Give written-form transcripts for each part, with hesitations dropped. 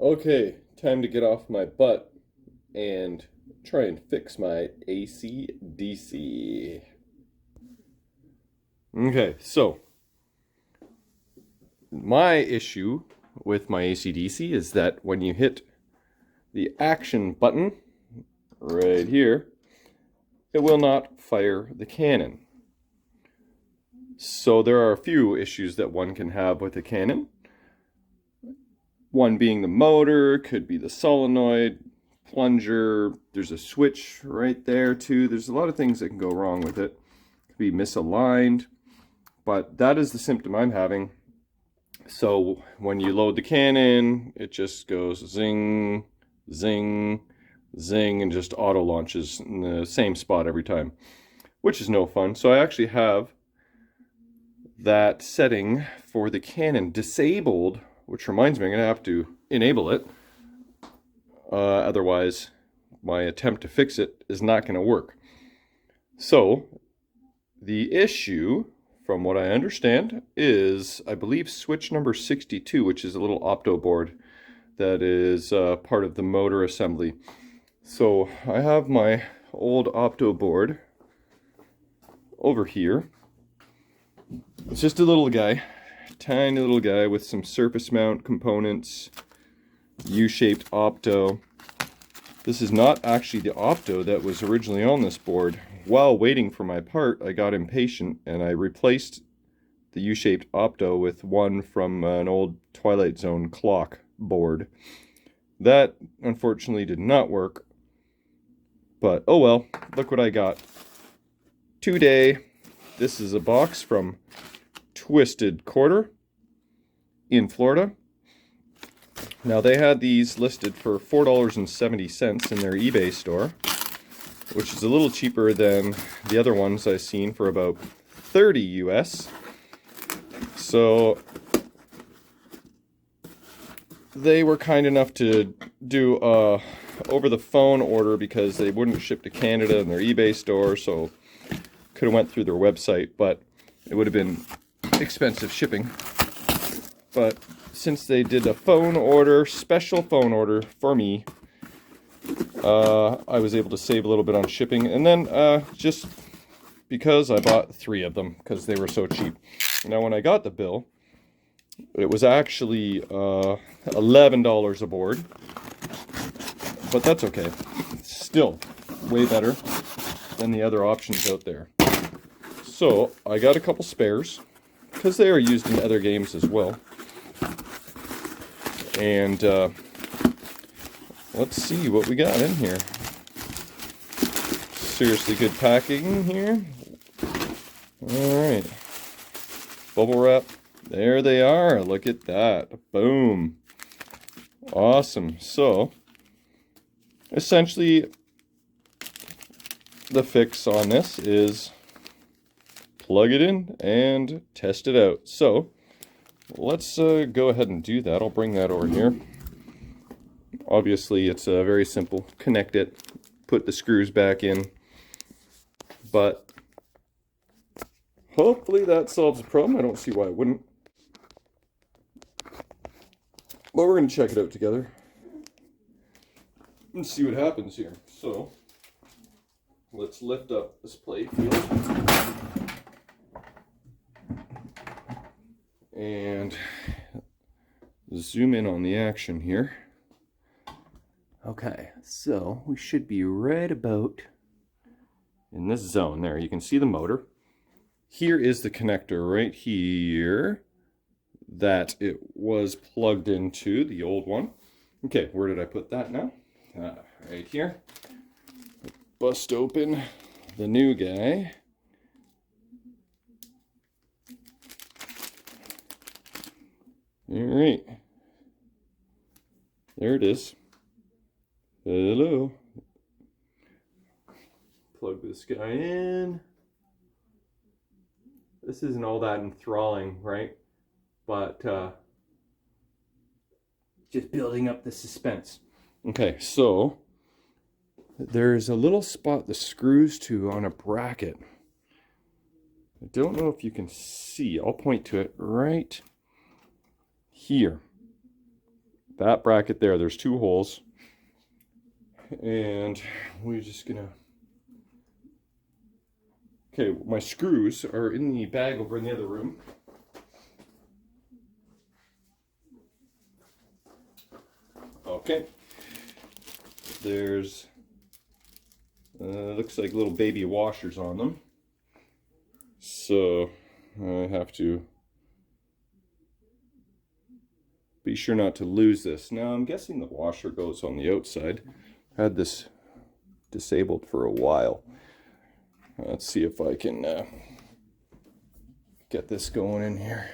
Okay, time to get off my butt and try and fix my AC/DC. Okay, so my issue with my AC/DC is that when you hit the action button right here, it will not fire the cannon. So there are a few issues that one can have with a cannon. One being the motor, could be the solenoid, plunger, there's a switch right there too. There's a lot of things that can go wrong with it. Could be misaligned, but that is the symptom I'm having. So when you load the cannon, it just goes zing, zing, zing, and just auto launches in the same spot every time, which is no fun. So I actually have that setting for the cannon disabled, which reminds me I'm going to have to enable it. Otherwise, my attempt to fix it is not going to work. So the issue, from what I understand, is, I believe, switch number 62, which is a little opto board that is part of the motor assembly. So I have my old opto board over here. It's just a little guy, tiny little guy with some surface mount components, U-shaped opto. This is not actually the opto that was originally on this board. While waiting for my part, I got impatient and I replaced the U-shaped opto with one from an old Twilight Zone clock board. That unfortunately did not work, but oh well, look what I got today. This is a box from Twisted Quarter in Florida. Now they had these listed for $4.70 in their eBay store, which is a little cheaper than the other ones I've seen for about 30 US. So they were kind enough to do a over the phone order because they wouldn't ship to Canada in their eBay store, so could have went through their website, but it would have been expensive shipping. But since they did a phone order, special phone order for me, I was able to save a little bit on shipping. And then just because I bought 3 of them because they were so cheap. Now when I got the bill, it was actually $11 a board, but that's okay. Still way better than the other options out there. So I got a couple spares because they are used in other games as well. And let's see what we got in here. Seriously good packing here. Alright. Bubble wrap. There they are. Look at that. Boom. Awesome. So, essentially, the fix on this is plug it in and test it out. So, let's go ahead and do that. I'll bring that over here. Obviously, it's very simple. Connect it, put the screws back in. But hopefully that solves the problem. I don't see why it wouldn't. But we're going to check it out together and see what happens here. So, let's lift up this play field. And zoom in on the action here. Okay, so we should be right about in this zone there. You can see the motor. Here is the connector right here that it was plugged into, the old one. Okay, where did I put that now? Right here. Bust open the new guy. Alright. There it is. Hello. Plug this guy in. This isn't all that enthralling, right? But just building up the suspense. Okay, so there's a little spot the screws to on a bracket. I don't know if you can see. I'll point to it right here. that bracket there, there's 2 holes. And we're just gonna... Okay, my screws are in the bag over in the other room. Okay. There's, looks like little baby washers on them. So I have to be sure not to lose this. Now I'm guessing the washer goes on the outside. I had this disabled for a while. Let's see if I can get this going in here.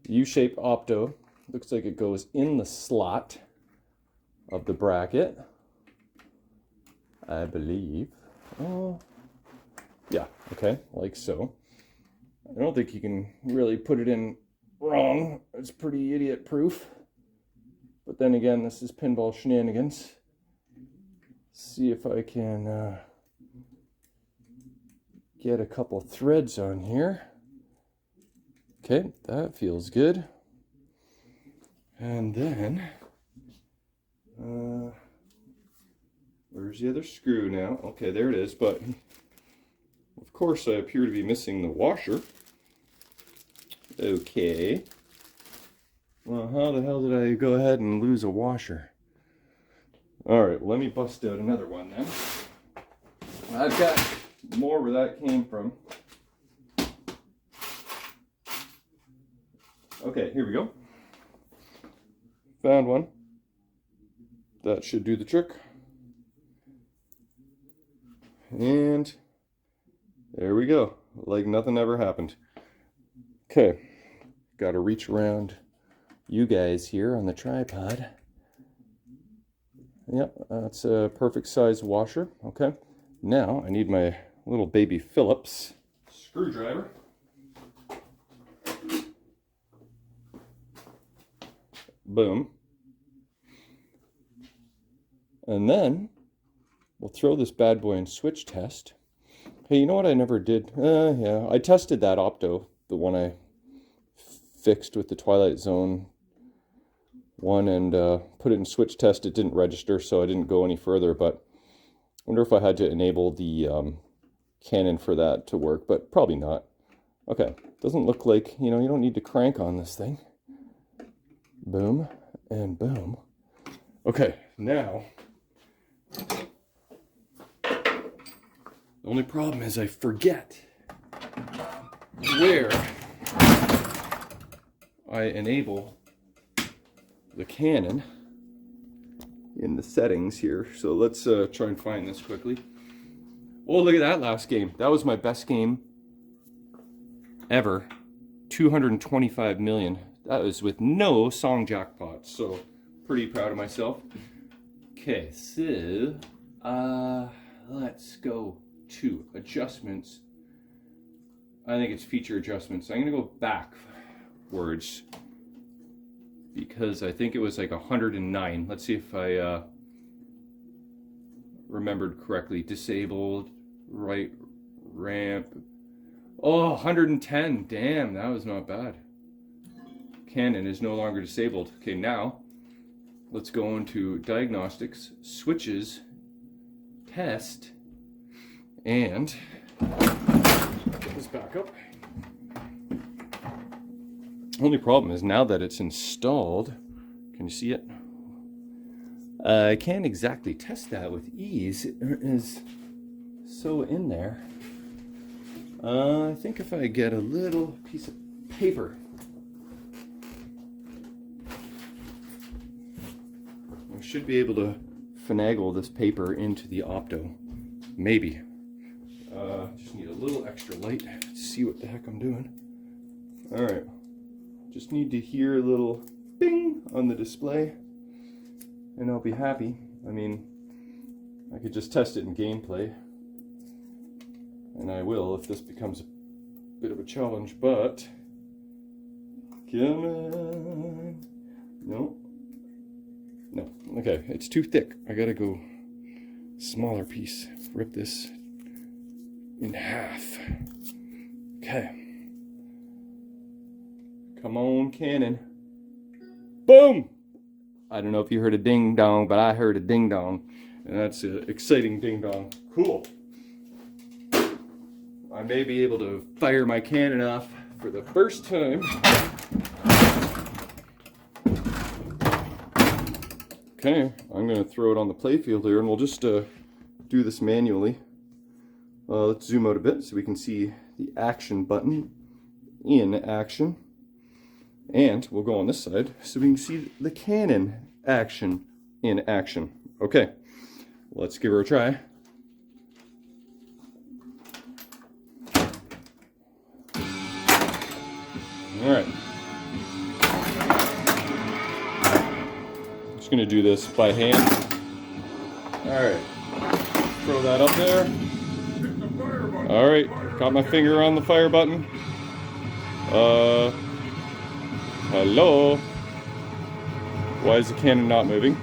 U-shaped opto. Looks like it goes in the slot of the bracket, I believe. Oh, yeah, okay, like so. I don't think you can really put it in wrong. It's pretty idiot proof. But then again, this is Pinball Shenanigans. See if I can get a couple threads on here. Okay, that feels good. And then, where's the other screw now? Okay, there it is, but of course I appear to be missing the washer. Okay. Well, how the hell did I go ahead and lose a washer? Alright, let me bust out another one then. I've got more where that came from. Okay, here we go. Found one. That should do the trick. And there we go. Like nothing ever happened. Okay. Got to reach around you guys here on the tripod. Yep, that's a perfect size washer. Okay. Now I need my little baby Phillips screwdriver. Boom. And then we'll throw this bad boy in switch test. Hey, you know what I never did? Yeah, I tested that opto, the one I fixed with the Twilight Zone one, and put it in switch test. It didn't register, so I didn't go any further, but I wonder if I had to enable the Cannon for that to work, but probably not. Okay, doesn't look like, you know, you don't need to crank on this thing. Boom and boom. Okay, now the only problem is I forget where I enable the Cannon in the settings here. So let's try and find this quickly. Oh, look at that last game. That was my best game ever. 225 million. That was with no song jackpots, so pretty proud of myself. Okay, so let's go to adjustments. I think it's feature adjustments. I'm gonna go backwards because I think it was like 109. Let's see if I remembered correctly. Disabled, right ramp. Oh, 110. Damn, that was not bad. Cannon is no longer disabled. Okay, now let's go into diagnostics, switches, test, and get this back up. Only problem is now that it's installed, can you see it? I can't exactly test that with ease. It is so in there. I think if I get a little piece of paper, I should be able to finagle this paper into the opto. Maybe. Just need a little extra light to see what the heck I'm doing. Alright. Just need to hear a little bing on the display and I'll be happy. I mean, I could just test it in gameplay. And I will if this becomes a bit of a challenge, but come on. No. No. Okay, it's too thick. I gotta go smaller piece. Rip this in half. Okay. Come on, Cannon. Boom! I don't know if you heard a ding dong, but I heard a ding dong. And that's an exciting ding dong. Cool. I may be able to fire my cannon off for the first time. Okay, I'm going to throw it on the playfield here, and we'll just do this manually. Let's zoom out a bit so we can see the action button in action. And we'll go on this side so we can see the cannon action in action. Okay, let's give her a try. All right. Just gonna do this by hand. All right, throw that up there. All right, got my finger on the fire button. Hello? Why is the cannon not moving?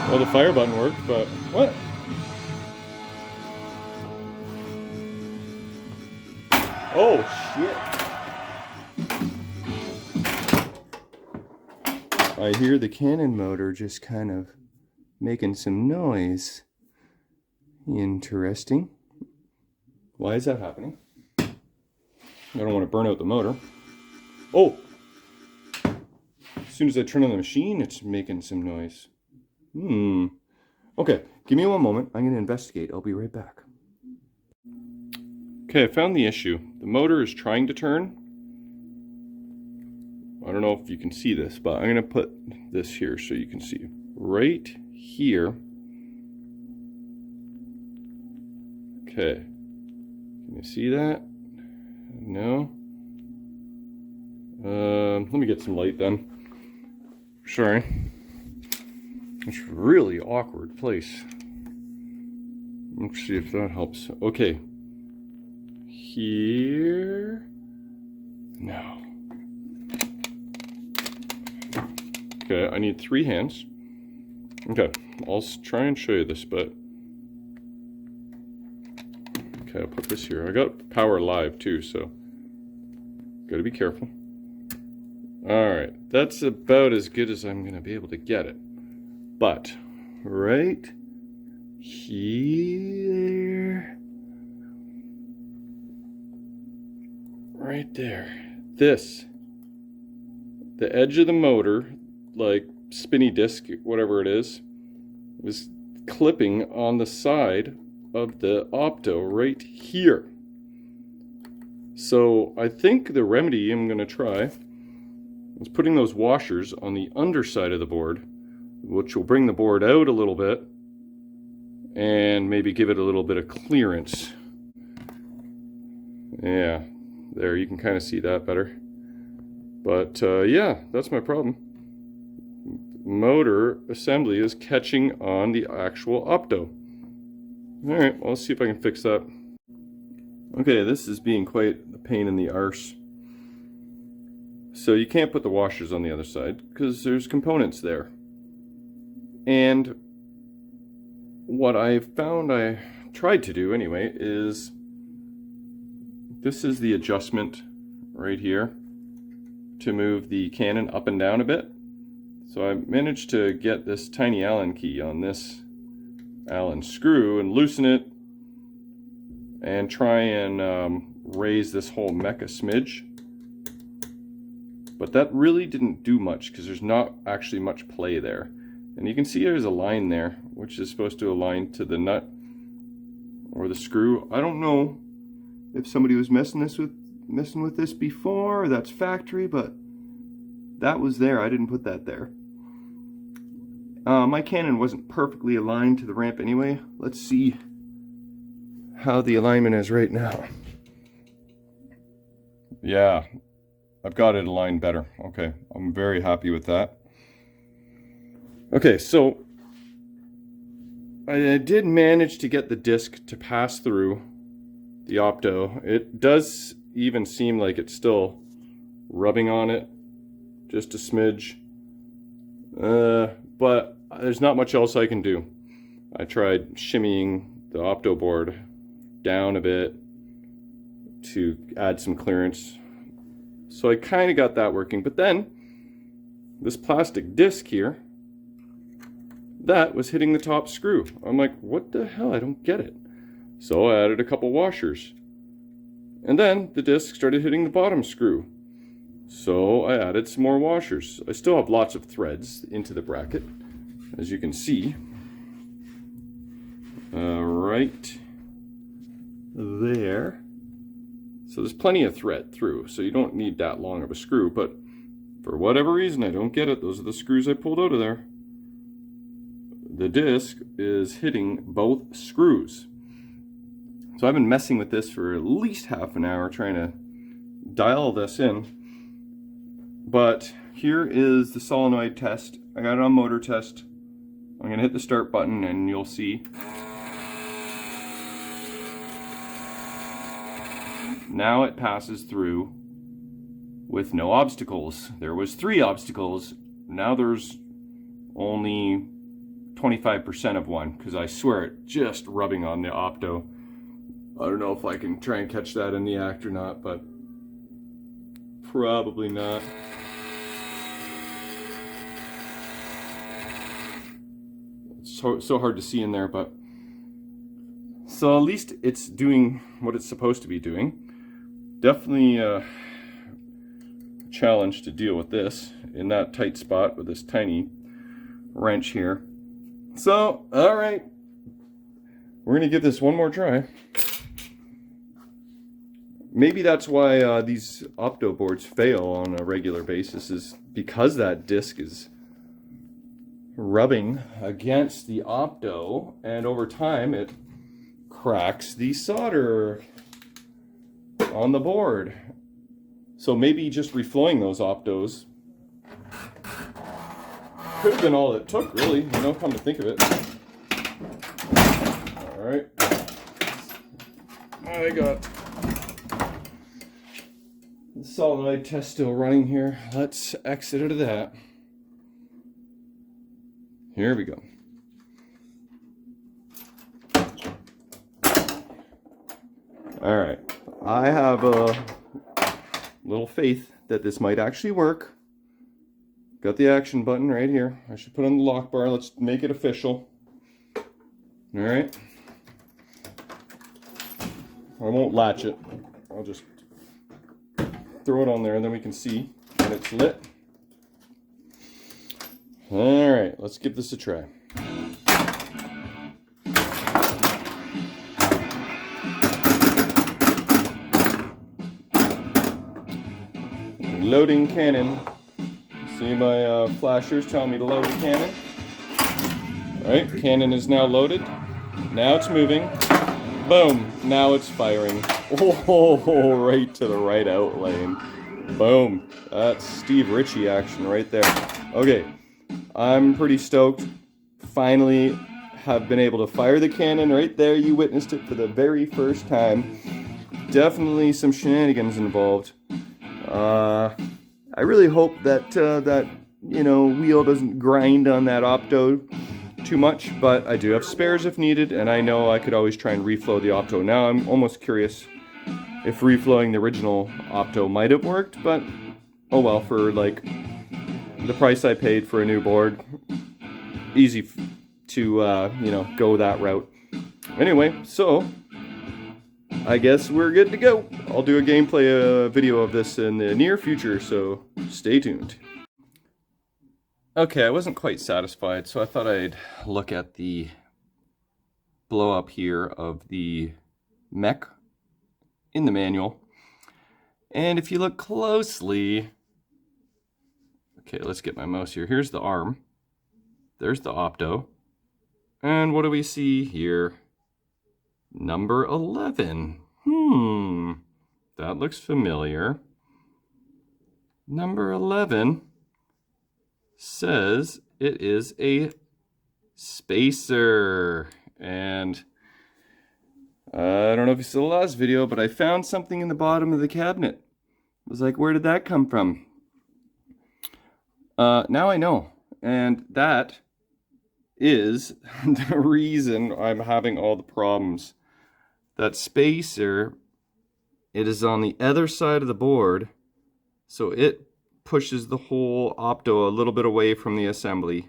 Well, the fire button worked, but what? Oh, shit. I hear the cannon motor just kind of making some noise. Interesting. Why is that happening? I don't want to burn out the motor. Oh! As soon as I turn on the machine, it's making some noise. Okay, give me one moment. I'm going to investigate. I'll be right back. Okay, I found the issue. The motor is trying to turn. I don't know if you can see this, but I'm going to put this here so you can see. Right here. Okay. Can you see that? No? Let me get some light then. Sorry. It's a really awkward place. Let's see if that helps. Okay. Here. No. Okay, I need 3 hands. Okay, I'll try and show you this, but... Okay, I'll put this here. I got power live too, so... Gotta be careful. Alright, that's about as good as I'm gonna be able to get it. But, right here... Right there. This. The edge of the motor, like spinny disc, whatever it is clipping on the side of the opto right here. So I think the remedy I'm going to try is putting those washers on the underside of the board, which will bring the board out a little bit and maybe give it a little bit of clearance. Yeah, there, you can kind of see that better. But yeah, that's my problem. Motor assembly is catching on the actual opto. Alright, well, let's see if I can fix that. Okay, this is being quite a pain in the arse. So you can't put the washers on the other side because there's components there. And what I found I tried to do anyway is this is the adjustment right here to move the cannon up and down a bit. So I managed to get this tiny Allen key on this Allen screw and loosen it and try and raise this whole mech a smidge. But that really didn't do much because there's not actually much play there. And you can see there's a line there which is supposed to align to the nut or the screw. I don't know if somebody was messing with this before, or that's factory, but that was there. I didn't put that there. My cannon wasn't perfectly aligned to the ramp anyway. Let's see how the alignment is right now. Yeah, I've got it aligned better. Okay, I'm very happy with that. Okay, so I did manage to get the disc to pass through the opto. It does even seem like it's still rubbing on it just a smidge, but there's not much else I can do. I tried shimmying the opto board down a bit to add some clearance, so I kind of got that working. But then this plastic disc here, that was hitting the top screw. I'm like, what the hell? I don't get it. So I added a couple washers. And then the disc started hitting the bottom screw. So I added some more washers. I still have lots of threads into the bracket, as you can see. Right there. So there's plenty of thread through, so you don't need that long of a screw, but for whatever reason, I don't get it. Those are the screws I pulled out of there. The disc is hitting both screws. So I've been messing with this for at least half an hour trying to dial this in. But here is the solenoid test. I got it on motor test. I'm going to hit the start button and you'll see. Now it passes through with no obstacles. There was 3 obstacles. Now there's only 25% of one, because I swear it just rubbing on the opto. I don't know if I can try and catch that in the act or not, but probably not. It's so hard to see in there, but so at least it's doing what it's supposed to be doing. Definitely a challenge to deal with this in that tight spot with this tiny wrench here. So, all right, we're gonna give this one more try. Maybe that's why these opto boards fail on a regular basis, is because that disc is rubbing against the opto, and over time it cracks the solder on the board. So maybe just reflowing those optos could have been all it took, really, you know, come to think of it. All right, I got the solenoid test still running here. Let's exit out of that. Here we go. All right, I have a little faith that this might actually work. Got the action button right here. I should put on the lock bar. Let's make it official. All right. I won't latch it. I'll just throw it on there and then we can see when it's lit. All right, let's give this a try. Loading cannon. See my flashers telling me to load the cannon. Alright, cannon is now loaded. Now it's moving. Boom, now it's firing. Oh, right to the right out lane. Boom, that's Steve Ritchie action right there. Okay, I'm pretty stoked. Finally have been able to fire the cannon right there. You witnessed it for the very first time. Definitely some shenanigans involved. I really hope that that wheel doesn't grind on that opto too much, but I do have spares if needed, and I know I could always try and reflow the opto. Now I'm almost curious if reflowing the original opto might have worked, but oh well, for like the price I paid for a new board, easy to go that route. Anyway, so I guess we're good to go. I'll do a gameplay video of this in the near future, so stay tuned. Okay, I wasn't quite satisfied, so I thought I'd look at the blow up here of the mech in the manual. And if you look closely, okay, let's get my mouse here. Here's the arm. There's the opto. And what do we see here? Number 11. That looks familiar. Number 11 says it is a spacer. And I don't know if you saw the last video, but I found something in the bottom of the cabinet. I was like, where did that come from? Now I know. And that is the reason I'm having all the problems. That spacer, it is on the other side of the board, so it pushes the whole opto a little bit away from the assembly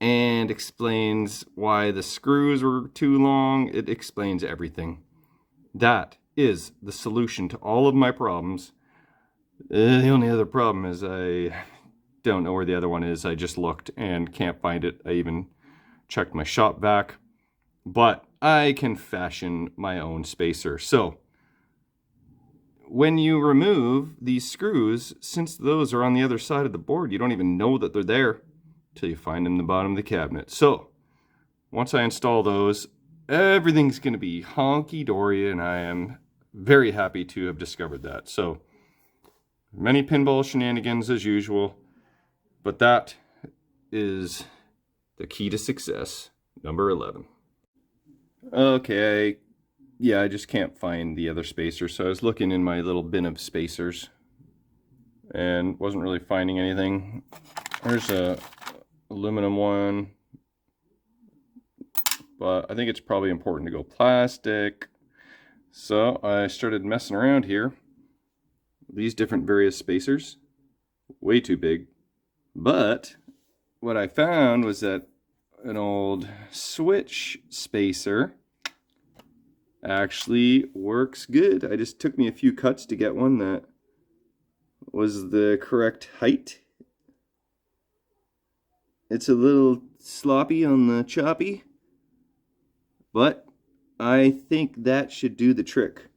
and explains why the screws were too long. It explains everything. That is the solution to all of my problems. The only other problem is I don't know where the other one is. I just looked and can't find it. I even checked my shop vac, but I can fashion my own spacer. So when you remove these screws, since those are on the other side of the board, you don't even know that they're there till you find them in the bottom of the cabinet. So once I install those, everything's going to be honky-dory, and I am very happy to have discovered that. So many pinball shenanigans as usual, but that is the key to success, number 11. Okay, I just can't find the other spacer, so I was looking in my little bin of spacers and wasn't really finding anything. There's a aluminum one, but I think it's probably important to go plastic. So I started messing around here. These different various spacers, way too big. But what I found was that an old switch spacer actually works good. It just took me a few cuts to get one that was the correct height. It's a little sloppy on the choppy, but I think that should do the trick.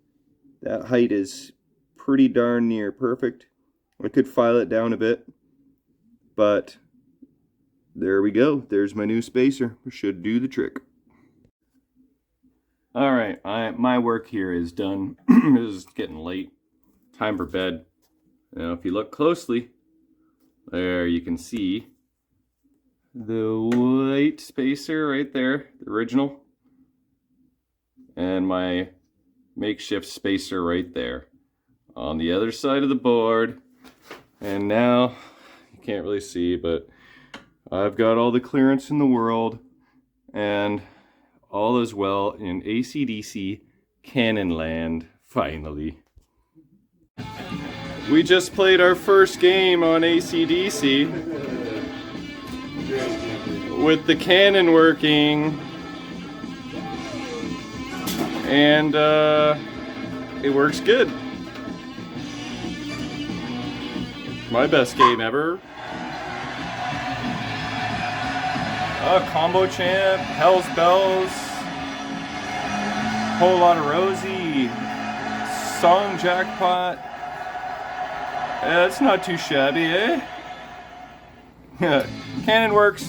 That height is pretty darn near perfect. I could file it down a bit, but there we go. There's my new spacer. Should do the trick. Alright, my work here is done. It is getting late. Time for bed. Now if you look closely, there you can see the white spacer right there, the original, and my makeshift spacer right there on the other side of the board. And now you can't really see, but I've got all the clearance in the world, and all is well in AC/DC Cannon land, finally. We just played our first game on AC/DC with the cannon working, and it works good. My best game ever. Combo Champ, Hell's Bells, Whole Lot of Rosie, Song Jackpot. It's not too shabby, eh? Cannon works.